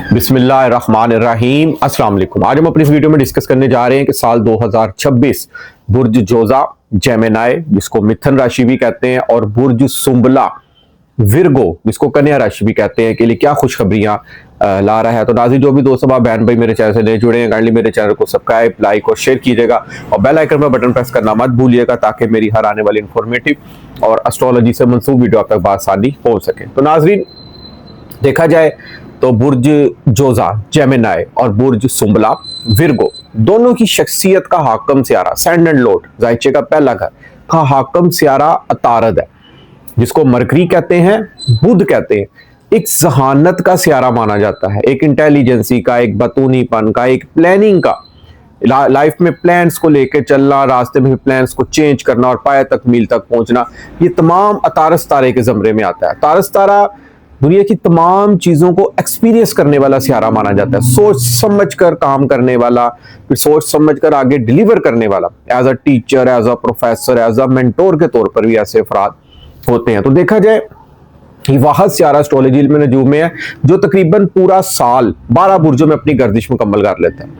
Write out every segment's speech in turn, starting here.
बिस्मिल्लाहिर्रहमानिर्रहीम अस्सलाम वालेकुम। आज हम अपनी इस वीडियो में डिस्कस करने जा रहे हैं कि साल 2026 बुर्ज जोजा जेमिनाई जिसको मिथुन राशि भी कहते हैं और बुर्ज सुंबला विर्गो जिसको कन्या राशि भी कहते हैं के लिए क्या खुशखबरियां ला रहा है। तो नाज़रीन, जो भी दोस्त अब बहन भाई मेरे चैनल से नए जुड़े हैं, काइंडली मेरे चैनल को सब्सक्राइब, लाइक और शेयर कीजिएगा और बेल आइकन पर बटन प्रेस करना मत भूलिएगा ताकि मेरी हर आने वाली इंफॉर्मेटिव और एस्ट्रोलॉजी से मंसूब वीडियो आप तक बासानी पहुंच सके। तो नाज़रीन, देखा जाए तो बुर्ज जोजा जेमिनाई और बुर्ज सुंबला विर्गो दोनों की शख्सियत का हाकम सियारा सैंड एंड लोड जायचे का पहला घर का हाकम सियारा अतारद है, जिसको मरकरी कहते हैं, बुध कहते हैं। एक जहानत का सियारा माना जाता है, एक इंटेलिजेंसी का, एक बतूनीपन का, एक प्लानिंग का, लाइफ में प्लान्स को लेकर चलना, रास्ते में प्लान्स को चेंज करना और पाया तक मील तक पहुंचना, ये तमाम अतारस तारे के जमरे में आता है। तारस तारा दुनिया की तमाम चीजों को एक्सपीरियंस करने वाला सियारा माना जाता है, सोच समझ कर काम करने वाला, फिर सोच समझ कर आगे डिलीवर करने वाला। As a teacher, as a professor, as a mentor के तौर पर भी ऐसे अफराद होते हैं। तो देखा जाए वाहद सियारा एस्ट्रोलॉजी में नजूम में है जो तकरीबन पूरा साल 12 बुर्जों में अपनी गर्दिश मुकम्मल कर लेता है।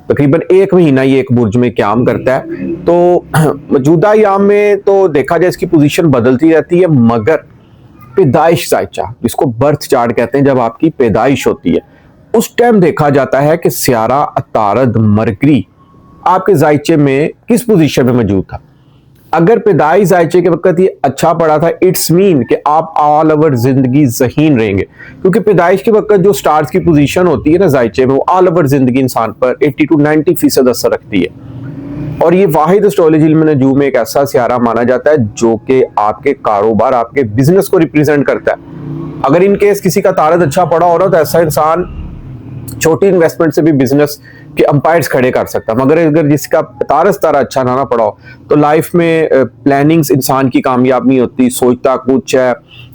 तकरीबन एक महीना ये एक बुर्ज में क्याम करता है। तो मौजूदा याम में तो देखा जाए इसकी पोजीशन बदलती रहती है, मगर पैदाइश जायचा जिसको बर्थ चार्ट कहते हैं, जब आपकी पैदाइश होती है उस टाइम देखा जाता है कि सियारा अतारद मरकरी आपके जायचे में किस पोजीशन में मौजूद था। अगर पैदाइश जायचे के वक्त ये अच्छा पड़ा था, इट्स मीन कि आप ऑल ओवर जिंदगी ज़हीन रहेंगे, क्योंकि पैदाइश के वक्त जो स्टार्स की पोजीशन होती है ना जायचे में, वो ऑल ओवर जिंदगी इंसान पर 80 to 90% असर रखती है। और ये वाहिद एस्ट्रोलॉजी में नजूम में एक ऐसा सियारा माना जाता है जो कि आपके कारोबार, आपके बिजनेस को रिप्रेजेंट करता है। अगर इन केस किसी का तारद अच्छा पड़ा हो रहा तो ऐसा इंसान छोटी इन्वेस्टमेंट से भी बिजनेस के अंपायर्स खड़े कर सकता है। मगर अगर जिसका तारस तारा अच्छा ना पड़ा हो तो लाइफ में प्लानिंग्स इंसान की कामयाब नहीं होती, सोचता कुछ है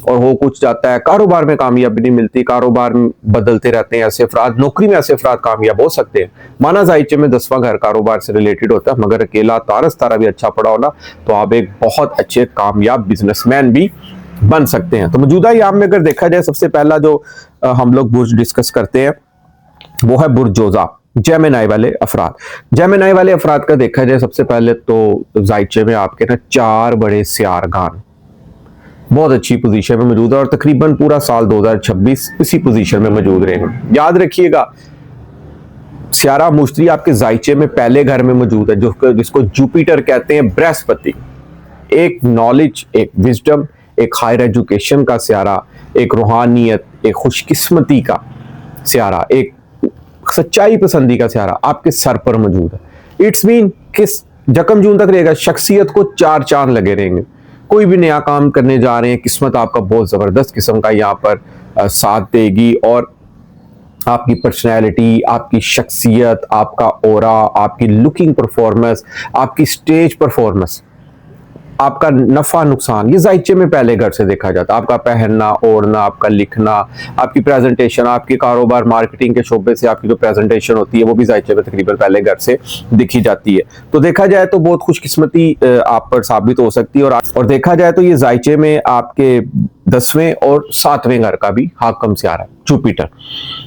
और हो कुछ जाता है। कारोबार में कामयाबी नहीं मिलती, कारोबार बदलते रहते हैं ऐसे अफराद, नौकरी में ऐसे अफराद कामयाब हो सकते हैं। माना जायचे में 10वां घर कारोबार से रिलेटेड होता है, मगर अकेला तारस तारा भी अच्छा पड़ा होना तो आप एक बहुत अच्छे कामयाब बिजनेसमैन भी बन सकते हैं। तो मौजूदा याम में अगर देखा जाए, सबसे पहला जो हम लोग बुर्ज डिस्कस करते हैं वो है बुर्ज जोजा जेमिनाई वाले अफराद। जेमिनाई वाले अफराद का देखा जाए सबसे पहले तो जायचे में आपके ना 4 बड़े सियारगान बहुत अच्छी पोजीशन में मौजूद है और तकरीबन पूरा साल 2026 इसी पोजीशन में मौजूद रहेंगे। याद रखिएगा, सियारा मुश्तरी आपके जायचे में पहले घर में मौजूद है, जिसको जुपिटर कहते हैं, बृहस्पति। एक नॉलेज, एक विजडम, एक हायर एजुकेशन का सियारा, एक रूहानियत, एक खुशकिस्मती का सियारा, एक सच्चाई पसंदी का सियारा आपके सर पर मौजूद है। इट्स मीन किस जकम जून तक रहेगा, शख्सियत को 4 चांद लगे रहेंगे। कोई भी नया काम करने जा रहे हैं, किस्मत आपका बहुत जबरदस्त किस्म का यहाँ पर साथ देगी और आपकी पर्सनैलिटी, आपकी शख्सियत, आपका ओरा, आपकी लुकिंग परफॉर्मेंस, आपकी स्टेज परफॉर्मेंस, आपका नफा नुकसान, ये जायचे में पहले घर से देखा जाता है। आपका पहनना ओढ़ना, आपका लिखना, आपकी प्रेजेंटेशन, आपके कारोबार मार्केटिंग के शोबे से आपकी जो प्रेजेंटेशन होती है वो भी जायचे में तकरीबन पहले घर से दिखी जाती है। तो देखा जाए तो बहुत खुशकिस्मती आप पर साबित हो सकती है। और देखा जाए तो ये जायचे में आपके 10वें और 7वें घर का भी हाकम सियारा जुपिटर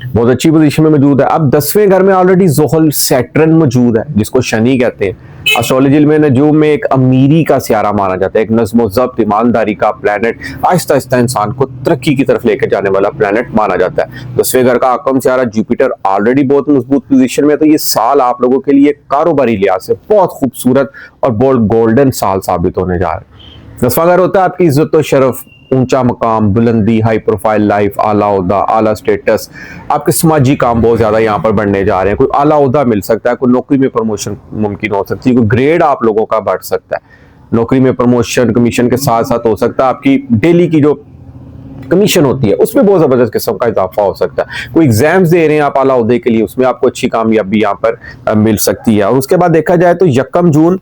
बहुत अच्छी पोजीशन में मौजूद है। अब 10वें घर में ऑलरेडी जोहल सैटर्न मौजूद है, जिसको शनि कहते हैं। एस्ट्रोलॉजी में नजूम में एक अमीरी का सियारा माना जाता है, एक नज़्म ज़ब्त, ईमानदारी का प्लैनेट, आहिस्ता आहिस्ता इंसान को तरक्की की तरफ लेकर जाने वाला प्लैनेट माना जाता है। 10वें घर का हाकम सियारा जुपिटर ऑलरेडी बहुत मजबूत पोजीशन में, तो ये साल आप लोगों के लिए कारोबारी लिहाज से बहुत खूबसूरत और बहुत गोल्डन साल साबित होने जा रहा है। 10वां घर होता है आपकी इज्जत और शरफ, ऊंचा मकाम, बुलंदी, हाई प्रोफाइल लाइफ, आला ओहदा, आला स्टेटस, आपके समाजी काम बहुत ज्यादा यहाँ पर बढ़ने जा रहे हैं। कोई आला ओहदा मिल सकता है, कोई नौकरी में प्रमोशन मुमकिन हो सकती है, कोई ग्रेड आप लोगों का बढ़ सकता है, नौकरी में प्रमोशन कमीशन के साथ साथ हो सकता है आपकी डेली की जो कमीशन होती है उसमें बहुत जबरदस्त किस्म का इजाफा हो सकता है। कोई एग्जाम्स दे रहे हैं आप आला ओहदे के लिए, उसमें आपको अच्छी कामयाबी यहाँ पर मिल सकती है। और उसके बाद देखा जाए तो 1 जून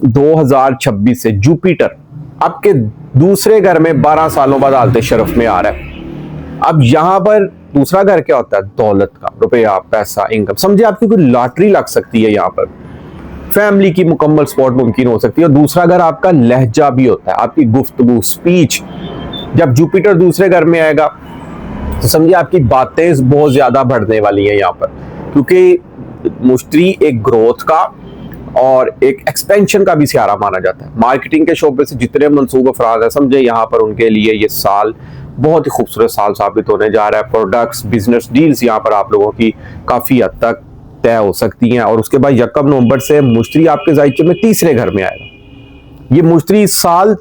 2026 से जुपिटर आपके दूसरे घर में 12 सालों बाद हालत शरफ में आ रहा है। अब यहां पर दूसरा घर क्या होता है, दौलत का, रुपया, पैसा, इनकम। समझे आपकी कोई लॉटरी लग सकती है, यहाँ पर फैमिली की मुकम्मल सपोर्ट मुमकिन हो सकती है। और दूसरा घर आपका लहजा भी होता है, आपकी गुफ्तगू, स्पीच। जब जुपिटर दूसरे घर में आएगा तो समझिए आपकी बातें बहुत ज्यादा बढ़ने वाली हैं यहाँ पर, क्योंकि मुश्तरी एक ग्रोथ का और एक एक्सपेंशन का भी सियारा माना जाता है। मार्केटिंग के शोबे से जितने मंसूब अफराद है, समझे यहाँ पर उनके लिए ये साल बहुत ही खूबसूरत साल साबित होने जा रहा है। प्रोडक्ट्स, बिजनेस डील्स यहाँ पर आप लोगों की काफी हद तक तय हो सकती हैं। और उसके बाद 1 नवंबर से मुश्तरी आपके जायचे में तीसरे घर में आएगा। ये मुश्तरी इस साल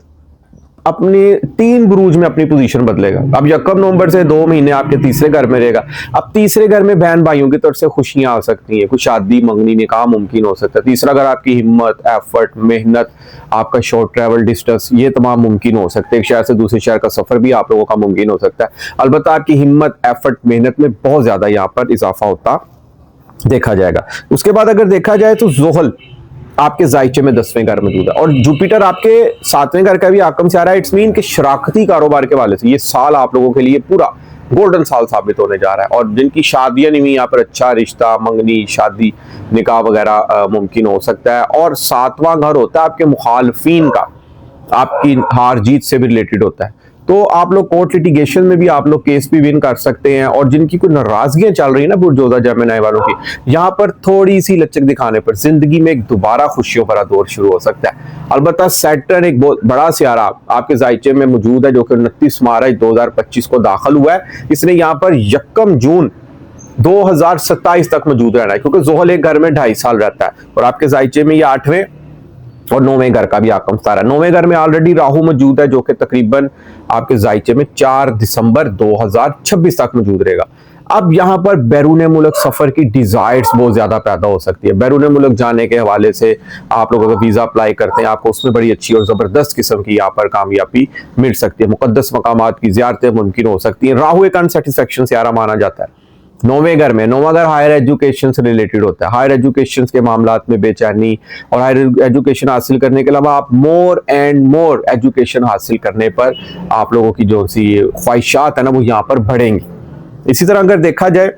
अपने 3 बुरूज में अपनी पोजीशन बदलेगा। अब 1 नवंबर से 2 महीने आपके तीसरे घर में रहेगा। अब तीसरे घर में बहन भाइयों की तरफ से खुशियां आ सकती हैं, कुछ शादी, मंगनी, निकाह मुमकिन हो सकता है। तीसरा घर आपकी हिम्मत, एफर्ट, मेहनत, आपका शॉर्ट ट्रैवल डिस्टेंस, ये तमाम मुमकिन हो सकते हैं। एक शहर से दूसरे शहर का सफर भी आप लोगों का मुमकिन हो सकता है। अलबत्ता आपकी हिम्मत, एफर्ट, मेहनत में बहुत ज्यादा यहाँ पर इजाफा होता देखा जाएगा। उसके बाद अगर देखा जाए तो जोहल आपके जायचे में 10वें घर मौजूद है और जुपिटर आपके 7वें घर का भी आकम से आ रहा है। इट्स मीन कि शराकती कारोबार के वाले से ये साल आप लोगों के लिए पूरा गोल्डन साल साबित होने जा रहा है। और जिनकी शादियां नहीं हुई, यहाँ पर अच्छा रिश्ता, मंगनी, शादी, निकाह वगैरह मुमकिन हो सकता है। और 7वां घर होता है आपके मुखालफीन का, आपकी हार जीत से भी रिलेटेड होता है। तो आप लोग कोर्ट लिटिगेशन में भी आप लोग केस भी विन कर सकते हैं। और जिनकी कोई नाराजगियां चल रही है ना बुर्ज जोधा जेमिनी वालों की, यहाँ पर थोड़ी सी लचक दिखाने पर जिंदगी में एक दोबारा खुशियों भरा दौर शुरू हो सकता है। अलबत्ता सैटर्न एक बहुत बड़ा सियारा आपके जायचे में मौजूद है, जो कि 29 मार्च 2025 को दाखिल हुआ है। इसने यहाँ पर 1 जून 2027 तक मौजूद रहना है, क्योंकि जोहल एक घर में 2.5 साल रहता है। और आपके जायचे में ये 8वें और 9वें घर का भी आकम सारा है। 9वें घर में ऑलरेडी राहु मौजूद है, जो कि तकरीबन आपके जायचे में 4 दिसंबर 2026 तक मौजूद रहेगा। अब यहाँ पर बैरून मुल्क सफर की डिजायर्स बहुत ज्यादा पैदा हो सकती है। बैरून मुल्क जाने के हवाले से आप लोग अगर वीजा अप्लाई करते हैं, आपको उसमें बड़ी अच्छी और जबरदस्त किस्म की यहाँ पर कामयाबी मिल सकती है। मुकद्दस मकामात की ज़ियारतें मुमकिन हो सकती हैं। राहु एक अनसेटिस्फैक्शन से माना जाता है 9वें घर में। 9वां घर हायर एजुकेशन से रिलेटेड होता है। हायर एजुकेशन के मामलात में बेचैनी, और हायर एजुकेशन हासिल करने के अलावा आप मोर एंड मोर एजुकेशन हासिल करने पर आप लोगों की जो सी ख्वाहिशात है ना, वो यहाँ पर बढ़ेंगी। इसी तरह अगर देखा जाए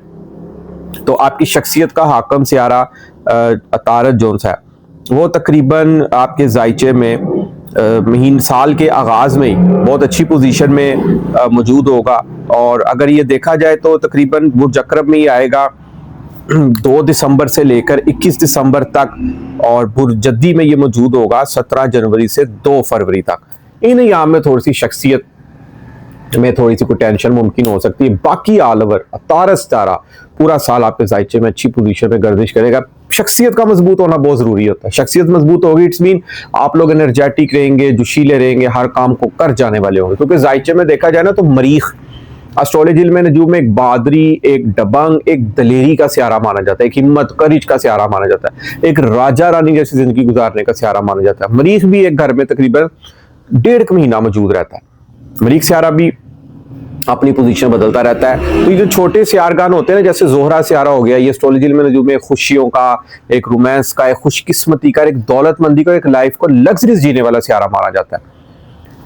तो आपकी शख्सियत का हाकम सियारा अतारत जोन सा है, वो तकरीबन आपके जायचे में महीन साल के आगाज में ही बहुत अच्छी पोजीशन में मौजूद होगा। और अगर ये देखा जाए तो तकरीबन बुर्ज अकरब में ही आएगा 2 दिसंबर से लेकर 21 दिसंबर तक, और बुर्ज जद्दी में ये मौजूद होगा 17 जनवरी से 2 फरवरी तक। इन अयाम में थोड़ी सी शख्सियत में थोड़ी सी कोई टेंशन मुमकिन हो सकती है। बाकी ऑल ओवर तारस तारा पूरा साल आपके जायचे में अच्छी पोजीशन में गर्दिश करेगा। शख्सियत का मजबूत होना बहुत जरूरी होता है। शख्सियत मजबूत होगी, इट्स मीन आप लोग एनर्जेटिक रहेंगे, जोशीले रहेंगे, हर काम को कर जाने वाले होंगे। क्योंकि जायचे में देखा जाए ना तो मरीख एस्ट्रोलॉजी में नजूम में एक बहादुरी, एक दबंग, एक दलेरी का सियारा माना जाता है, एक हिम्मत करिज का सियारा माना जाता है, एक राजा रानी जैसी जिंदगी गुजारने का सियारा माना जाता है। मरीख भी एक घर में तकरीबन 1.5 महीना मौजूद रहता है। मरीख सियारा भी अपनी पोजीशन बदलता रहता है। तो ये जो छोटे सियारगान होते हैं ना, जैसे जोहरा सियारा हो गया, ये एस्ट्रोलॉजी में नजूम में खुशियों का, एक रोमांस का, एक खुशकिस्मती का, एक दौलतमंदी का, एक लाइफ को लग्जरीज जीने वाला सियारा माना जाता है।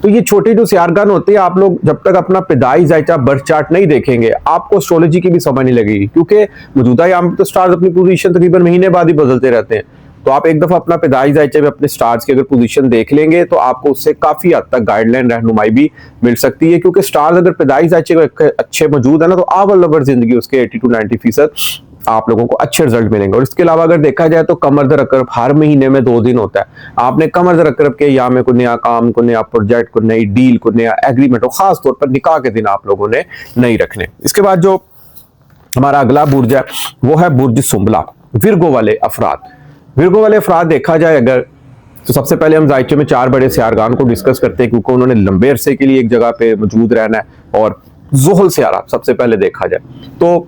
तो ये छोटे जो सियारगान होते हैं, आप लोग जब तक अपना पैदाइश जायचा बर्थ चार्ट नहीं देखेंगे, आपको एस्ट्रोलॉजी की भी समझ नहीं लगेगी। क्योंकि मौजूदा यहाँ पे तो स्टार्स अपनी पोजीशन तकरीबन महीने बाद ही बदलते रहते हैं। तो आप एक दफा अपना पैदाइश जायचे में अपने स्टार्स की अगर पोजीशन देख लेंगे तो आपको उससे काफी हद तक गाइडलाइन, रहनुमाई भी मिल सकती है। क्योंकि स्टार्स अगर पैदाइश जायचे में अच्छे मौजूद है ना, तो आवल ओवर जिंदगी उसके 80 to 90% आप लोगों को अच्छे रिजल्ट मिलेंगे। और इसके अलावा अगर देखा जाए तो कमर दर अकरब हर महीने में 2 दिन होता है। आपने कमर दर अकरब के यहाँ में कोई नया काम, कोई नया प्रोजेक्ट, कोई नई डील, कोई नया एग्रीमेंट, और खास तौर पर निकाह के दिन आप लोगों ने नहीं रखने। इसके बाद जो हमारा अगला बुर्ज है वो है बुर्ज सुंबला, विर्गो वाले अफराद। विर्गो वाले अफराद देखा जाए अगर, तो सबसे पहले हम जायचे में 4 बड़े सियारगान को डिस्कस करते हैं, क्योंकि उन्होंने लंबे अरसे के लिए एक जगह पे मौजूद रहना है। और जोहल सियारा सबसे पहले देखा जाए तो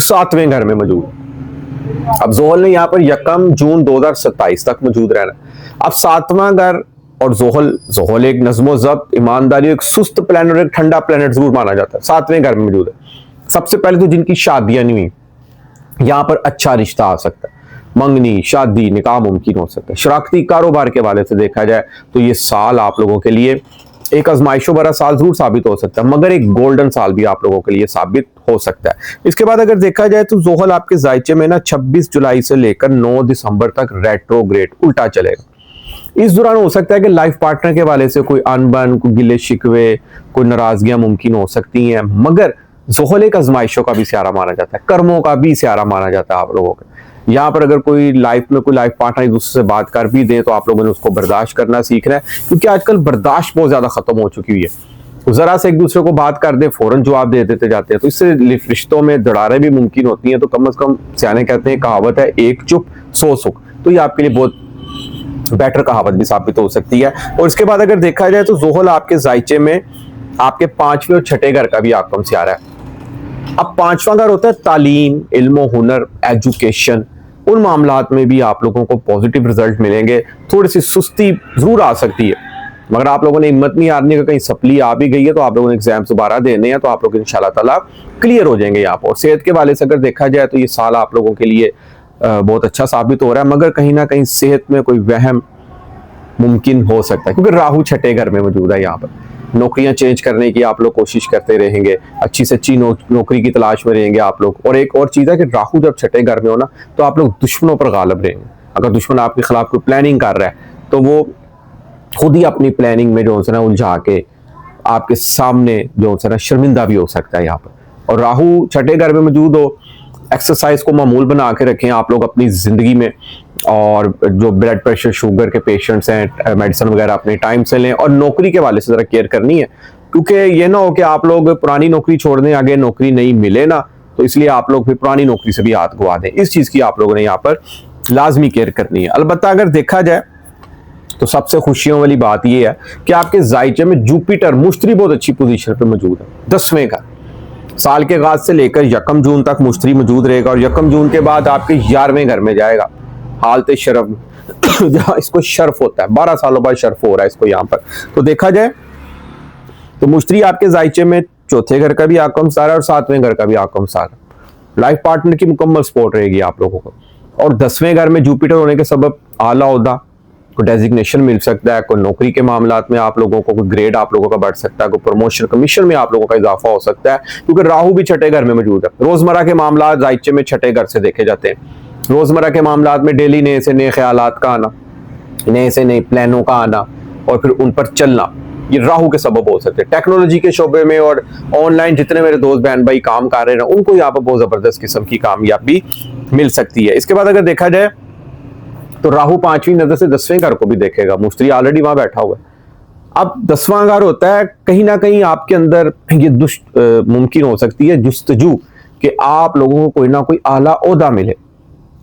7वें घर में मौजूद। अब जोहल ने यहाँ पर 1 जून 2027 तक मौजूद रहना है। अब 7वां घर और जोहल एक नज़्मो ज़ब्त, ईमानदारी, एक सुस्त प्लैनेट और एक ठंडा प्लैनेट जरूर माना जाता है। 7वें घर में मौजूद है। सबसे पहले तो जिनकी शादियां नहीं हुई, यहाँ पर अच्छा रिश्ता आ सकता है, मंगनी, शादी, निकाह मुमकिन हो सकता है। शराकती कारोबार के वाले से देखा जाए तो ये साल आप लोगों के लिए एक आजमाइशों भरा साल जरूर साबित हो सकता है, मगर एक गोल्डन साल भी आप लोगों के लिए साबित हो सकता है। इसके बाद अगर देखा जाए तो जोहल आपके जायचे में ना 26 जुलाई से लेकर 9 दिसंबर तक रेट्रोग्रेड उल्टा चलेगा। इस दौरान हो सकता है कि लाइफ पार्टनर के वाले से कोई अनबन, कोई गिले शिकवे, कोई नाराजगियां मुमकिन हो सकती हैं, मगर ज़ोहल एक आजमाइशों का भी सियारा माना जाता है, कर्मों का भी सियारा माना जाता है आप लोगों का। यहाँ पर अगर कोई लाइफ में कोई लाइफ पार्टनर एक दूसरे से बात कर भी दे तो आप लोगों ने उसको बर्दाश्त करना सीखना है, क्योंकि आजकल बर्दाश्त बहुत ज्यादा खत्म हो चुकी हुई है। जरा से एक दूसरे को बात कर दे फौरन जवाब दे देते जाते हैं, तो इससे रिश्तों में दरारें भी मुमकिन होती हैं। तो कम से कम सियाने कहते हैं, कहावत है, एक चुप सौ सुख, तो ये आपके लिए बहुत बेटर कहावत भी साबित हो सकती है। और इसके बाद अगर देखा जाए तो ज़ोहल आपके जायचे में आपके 5वें और 6ठे घर का भी आकम सियारा है। अब 5वां घर होता है तालीम, इल्म, हुनर, एजुकेशन। उन मामलात में भी आप लोगों को पॉजिटिव रिजल्ट मिलेंगे। थोड़ी सी सुस्ती जरूर आ सकती है, मगर आप लोगों ने हिम्मत नहीं हारने का। कहीं सप्ली आ भी गई है तो आप लोगों ने एग्जाम दोबारा देने हैं, तो आप लोग इंशाल्लाह ताला क्लियर हो जाएंगे यहाँ पर। और सेहत के वाले से अगर देखा जाए तो ये साल आप लोगों के लिए बहुत अच्छा साबित हो रहा है, मगर कहीं ना कहीं सेहत में कोई वहम मुमकिन हो सकता है, क्योंकि राहु 6ठे घर में मौजूद है। यहाँ पर नौकरियां चेंज करने की आप लोग कोशिश करते रहेंगे, अच्छी से अच्छी नौकरी की तलाश में रहेंगे आप लोग। और एक और चीज़ है कि राहु जब 6ठे घर में हो ना, तो आप लोग दुश्मनों पर गालिब रहेंगे। अगर दुश्मन आपके खिलाफ कोई प्लानिंग कर रहा है तो वो खुद ही अपनी प्लानिंग में जो है ना उलझा के आपके सामने जो है ना शर्मिंदा भी हो सकता है यहाँ पर। और राहु 6ठे घर में मौजूद हो, एक्सरसाइज को मामूल बना के रखें आप लोग अपनी ज़िंदगी में। और जो ब्लड प्रेशर, शुगर के पेशेंट्स हैं, मेडिसिन वगैरह अपने टाइम से लें। और नौकरी के वाले से ज़रा केयर करनी है, क्योंकि ये ना हो कि आप लोग पुरानी नौकरी छोड़ दें, आगे नौकरी नहीं मिले ना, तो इसलिए आप लोग फिर पुरानी नौकरी से भी हाथ गवा दें। इस चीज़ की आप लोगों ने यहाँ पर लाजमी केयर करनी है। अलबत्ता अगर देखा जाए तो सबसे खुशियों वाली बात यह है कि आपके जायचे में जुपिटर, मुश्तरी बहुत अच्छी पोजीशन पे मौजूद है, 10वें का। साल के आगाज से लेकर 1 जून तक मुश्तरी मौजूद रहेगा, और 1 जून के बाद आपके 11वें घर में जाएगा, हालत शर्फ जहाँ इसको शर्फ होता है, 12 सालों बाद शर्फ हो रहा है इसको यहाँ पर। तो देखा जाए तो मुश्तरी आपके जायचे में 4थे घर का भी आकम सारा और 7वें घर का भी आकम सारा। लाइफ पार्टनर की मुकम्मल सपोर्ट रहेगी आप लोगों को। और 10वें घर में जुपिटर होने के सबब आला ओहदा, कोई डेजिग्नेशन मिल सकता है, कोई नौकरी के मामलात में आप लोगों को कोई ग्रेड आप लोगों का बढ़ सकता है, कोई प्रमोशन कमीशन में आप लोगों का इजाफा हो सकता है, क्योंकि राहु भी 6ठे घर में मौजूद है। रोजमर्रा के मामलात जायचे में 6ठे घर से देखे जाते हैं। रोजमर्रा के मामलात में डेली नए से नए ख्यालात का आना, नए से नए प्लानों का आना और फिर उन पर चलना, ये राहु के सबब हो सकते हैं। टेक्नोलॉजी के शोबे में और ऑनलाइन जितने मेरे दोस्त बहन भाई काम कर रहे हैं उनको यहाँ पर बहुत जबरदस्त किस्म की कामयाबी मिल सकती है। इसके बाद अगर देखा जाए तो राहु 5वीं नजर से 10वें घर को भी देखेगा, मुश्तरी ऑलरेडी वहां बैठा हुआ है। अब 10वां घर होता है, कहीं ना कहीं आपके अंदर ये मुमकिन हो सकती है जुस्तजू कि आप लोगों को कोई ना कोई आला ओहदा मिले।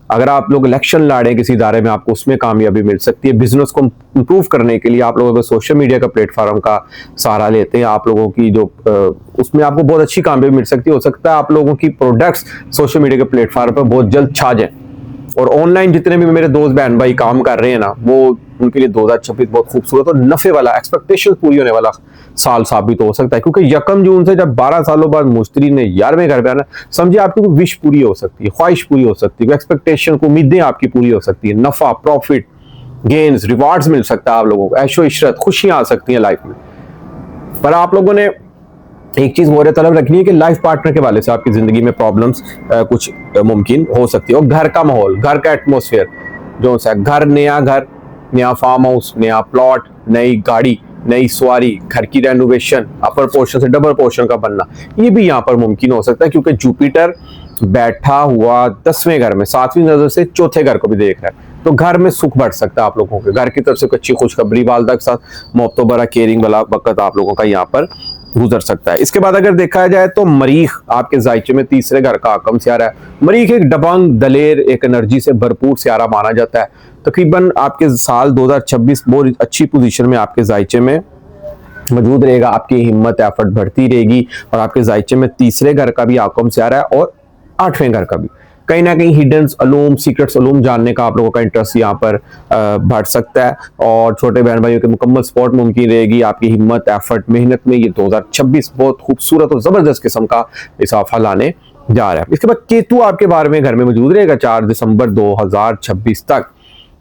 अगर आप लोग इलेक्शन लड़े किसी इदारे में, आपको उसमें कामयाबी मिल सकती है। बिजनेस को इंप्रूव करने के लिए आप लोग अगर सोशल मीडिया का प्लेटफॉर्म का सहारा लेते हैं, आप लोगों की जो उसमें आपको बहुत अच्छी कामयाबी मिल सकती है। हो सकता है आप लोगों की प्रोडक्ट्स सोशल मीडिया के प्लेटफॉर्म पर बहुत जल्द छा जाए। और ऑनलाइन जितने भी मेरे दोस्त बहन भाई काम कर रहे हैं ना, वो उनके लिए 2026 बहुत खूबसूरत और नफे वाला, एक्सपेक्टेशन पूरी होने वाला साल साबित हो सकता है। क्योंकि 1 जून से जब 12 सालों बाद मुश्तरी ने 11वें घर पे आना, समझिए आपकी कोई विश पूरी हो सकती है, ख्वाहिश पूरी हो सकती है, एक्सपेक्टेशन को उम्मीदें आपकी पूरी हो सकती है, नफा, प्रॉफिट, गेन्स, रिवार्ड्स मिल सकता है आप लोगों को, ऐशो इशरत, खुशियां आ सकती हैं लाइफ में। पर आप लोगों ने एक चीज मोरे तलब रखनी है कि लाइफ पार्टनर के वाले से आपकी जिंदगी में प्रॉब्लम्स कुछ मुमकिन हो सकती है। और घर का माहौल, घर का एटमोसफेयर जो सा घर, नया फार्म हाउस, नया प्लॉट, नई गाड़ी, नई सवारी, घर की रेनोवेशन, अपर पोर्शन से डबल पोर्शन का बनना, ये भी यहाँ पर मुमकिन हो सकता है। क्योंकि जुपिटर बैठा हुआ 10वें घर में 7वीं नजर से 4थे घर को भी देख रहा है, तो घर में सुख बढ़ सकता है आप लोगों के। घर की तरफ से कोई अच्छी खुशखबरी, वालदा के साथ मोहब्बत भरा केयरिंग वाला वक्त आप लोगों का यहाँ पर गुजर सकता है। इसके बाद अगर देखा जाए तो मरीख आपके जायचे में 3रे घर का आकम सियारा है। मरीख एक दबंग, दलेर, एक एनर्जी से भरपूर सियारा माना जाता है। तकरीबन आपके साल 2026 बहुत अच्छी पोजीशन में आपके जायचे में मौजूद रहेगा। आपकी हिम्मत, एफर्ट बढ़ती रहेगी। और आपके जायचे में 3रे घर का भी आकम सियारा है और 8वें घर का भी। कहीं ना कहीं हिडन अलूम, सीक्रेट्स अलूम जानने का आप लोगों का इंटरेस्ट यहाँ पर बढ़ सकता है। और छोटे बहन भाइयों के मुकम्मल सपोर्ट मुमकिन रहेगी। आपकी हिम्मत, एफर्ट, मेहनत में ये 2026 बहुत खूबसूरत और जबरदस्त किस्म का इजाफा लाने जा रहा है। इसके बाद केतु आपके 12वें घर में मौजूद रहेगा 4 दिसंबर 2026 तक।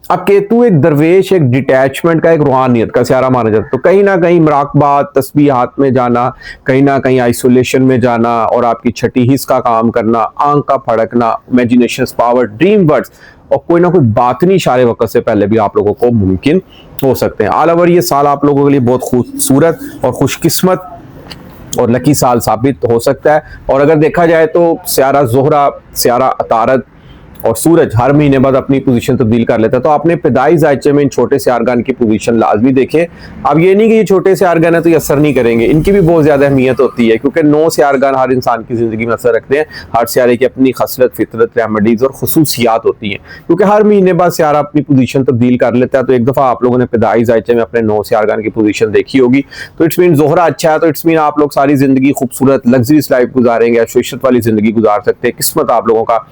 अब केतु एक दरवेश, एक डिटैचमेंट का, एक रूहानियत का सियारा माना जाता है। तो कहीं ना कहीं मुराकबात, तस्बीह हाथ में जाना, कहीं ना कहीं आइसोलेशन में जाना और आपकी छठी हिस्स का काम करना, आंख का फड़कना, इमेजिनेशन पावर, ड्रीम वर्ड्स और कोई ना कोई बातनी इशारे वक्त से पहले भी आप लोगों को मुमकिन हो सकते हैं। ऑल ओवर ये साल आप लोगों के लिए बहुत खूबसूरत और खुशकिस्मत और लकी साल साबित हो सकता है। और अगर देखा जाए तो सियारा ज़ोहरा, सियारा अतारद और सूरज हर महीने बाद अपनी पोजीशन तब्दील कर लेता है। तो आपने इब्तदाई जायचे में इन छोटे से आर्गान की पोजीशन लाजमी देखें। अब ये नहीं कि ये छोटे से आर्गान है तो ये असर नहीं करेंगे, इनकी भी बहुत ज़्यादा अहमियत होती है, क्योंकि 9 से आर्गान हर इंसान की ज़िंदगी में असर रखते हैं। हर सियारे की अपनी खसलत, फितरत, रेमेडीज़ और खसूसियात होती हैं, क्योंकि हर महीने बाद सियारा अपनी पोजीशन तब्दील कर लेता है। तो एक दफ़ा आप लोगों ने इब्तदाई जायचे में अपने 9 से आर्गान की पोजीशन देखी होगी, तो इट्स मीन ज़ोहरा अच्छा है, तो इट्स मीन आप लोग सारी ज़िंदगी खूबसूरत लग्जरीज लाइफ गुजारेंगे, ऐशोइशत वाली ज़िंदगी गुजार सकते हैं। किस्मत आप लोगों का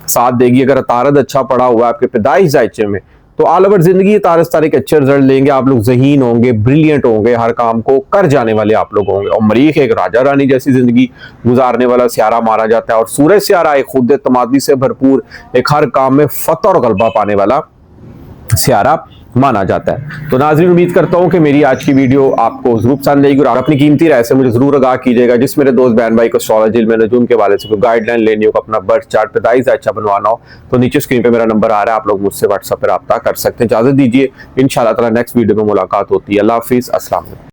साथ देगी। अगर अतारद अच्छा पड़ा हुआ है आपके इब्तदाई जायचे में, तो ऑल ओवर जिंदगी तारस तारीख अच्छे रिजल्ट लेंगे। आप लोग ज़हीन होंगे, ब्रिलियंट होंगे, हर काम को कर जाने वाले आप लोग होंगे। और मरीख एक राजा रानी जैसी जिंदगी गुजारने वाला सियारा माना जाता है। और सूरज सियारा एक खुद तमादी से भरपूर, एक हर काम में फतह और गलबा पाने वाला सियारा माना जाता है। तो नाज़रीन, उम्मीद करता हूं कि मेरी आज की वीडियो आपको जरूर पसंद आएगी, और अपनी कीमती राय से मुझे जरूर आगाह कीजिएगा। जिस मेरे दोस्त बहन भाई को एस्ट्रोलॉजी में नजूम के बारे से कोई गाइडलाइन लेनी हो, अपना बर्थ चार्ट पैदाइश अच्छा बनवाना हो, तो नीचे स्क्रीन पे मेरा नंबर आ रहा है, आप लोग मुझसे व्हाट्सएप पर रब्ता कर सकते हैं। इजाजत दीजिए, इंशाअल्लाह ताला नेक्स्ट वीडियो में मुलाकात होती है। अल्लाह हाफिज़, अस्सलाम वालेकुम।